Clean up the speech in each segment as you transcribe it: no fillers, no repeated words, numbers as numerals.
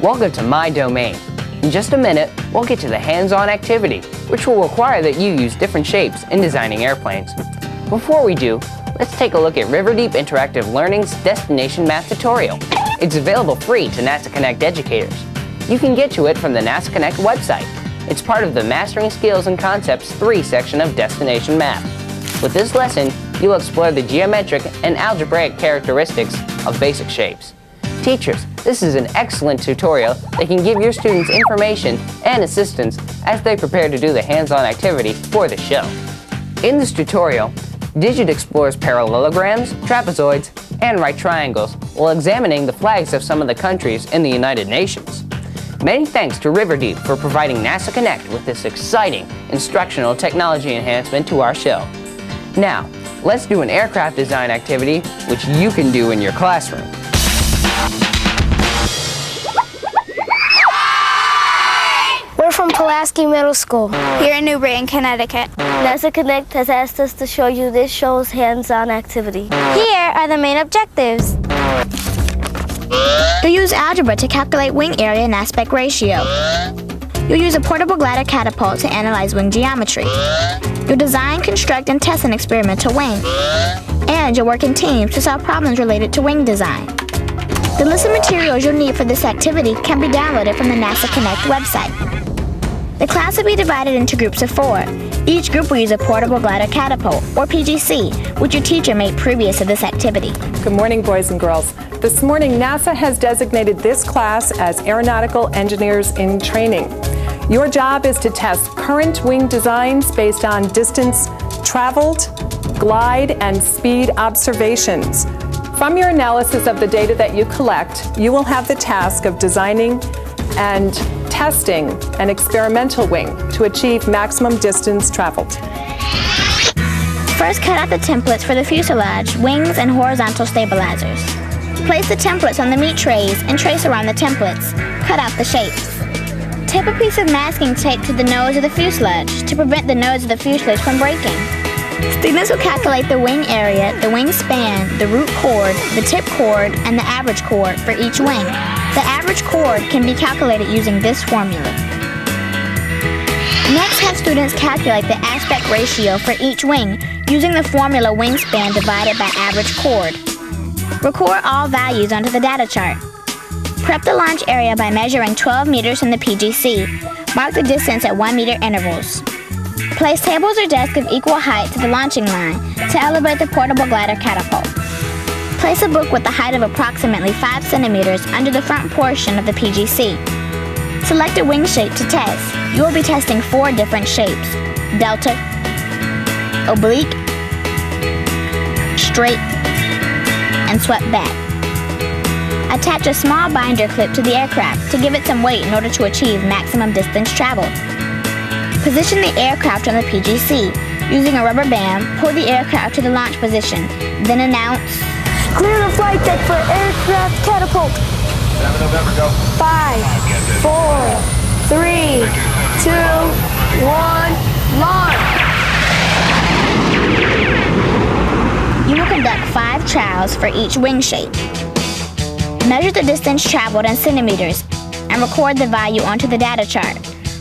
Welcome to my domain. In just a minute, we'll get to the hands-on activity, which will require that you use different shapes in designing airplanes. Before we do, let's take a look at Riverdeep Interactive Learning's Destination Math tutorial. It's available free to NASA Connect educators. You can get to it from the NASA Connect website. It's part of the Mastering Skills and Concepts 3 section of Destination Math. With this lesson, you'll explore the geometric and algebraic characteristics of basic shapes. Teachers, this is an excellent tutorial that can give your students information and assistance as they prepare to do the hands-on activity for the show. In this tutorial, Digit explores parallelograms, trapezoids, and right triangles while examining the flags of some of the countries in the United Nations. Many thanks to Riverdeep for providing NASA Connect with this exciting instructional technology enhancement to our show. Now, let's do an aircraft design activity which you can do in your classroom. We're from Pulaski Middle School. Here in New Britain, Connecticut. NASA Connect has asked us to show you this show's hands-on activity. Here are the main objectives. You'll use algebra to calculate wing area and aspect ratio. You'll use a portable glider catapult to analyze wing geometry. You'll design, construct, and test an experimental wing. And you'll work in teams to solve problems related to wing design. The list of materials you'll need for this activity can be downloaded from the NASA Connect website. The class will be divided into groups of 4. Each group will use a portable glider catapult, or PGC, which your teacher made previous to this activity. Good morning, boys and girls. This morning, NASA has designated this class as Aeronautical Engineers in Training. Your job is to test current wing designs based on distance traveled, glide, and speed observations. From your analysis of the data that you collect, you will have the task of designing and testing an experimental wing to achieve maximum distance traveled. First, cut out the templates for the fuselage, wings, and horizontal stabilizers. Place the templates on the meat trays and trace around the templates. Cut out the shapes. Tape a piece of masking tape to the nose of the fuselage to prevent the nose of the fuselage from breaking. Students will calculate the wing area, the wing span, the root chord, the tip chord, and the average chord for each wing. The average chord can be calculated using this formula. Next, have students calculate the aspect ratio for each wing using the formula wingspan divided by average chord. Record all values onto the data chart. Prep the launch area by measuring 12 meters from the PGC. Mark the distance at 1 meter intervals. Place tables or desks of equal height to the launching line to elevate the portable glider catapult. Place a book with a height of approximately 5 centimeters under the front portion of the PGC. Select a wing shape to test. You will be testing 4 different shapes: delta, oblique, straight, and swept back. Attach a small binder clip to the aircraft to give it some weight in order to achieve maximum distance traveled. Position the aircraft on the PGC. Using a rubber band, pull the aircraft to the launch position. Then announce, Clear the flight deck for aircraft catapult. 7 go. 5, 4, 3, 2, 1, launch. You will conduct 5 trials for each wing shape. Measure the distance traveled in centimeters and record the value onto the data chart.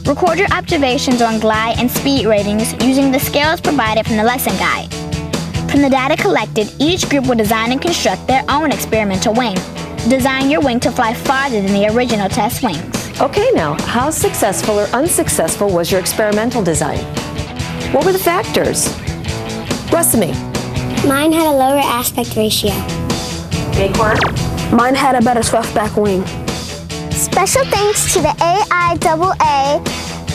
Record your observations on glide and speed ratings using the scales provided from the lesson guide. From the data collected, each group will design and construct their own experimental wing. Design your wing to fly farther than the original test wings. Okay, now, how successful or unsuccessful was your experimental design? What were the factors? Ressamy. Mine had a lower aspect ratio. Acorn. Mine had a better swept back wing. Special thanks to the AIAA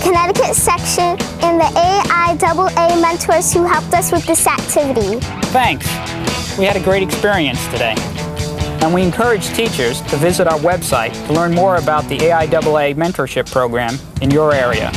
Connecticut section and the AIAA mentors who helped us with this activity. Thanks. We had a great experience today. And we encourage teachers to visit our website to learn more about the AIAA mentorship program in your area.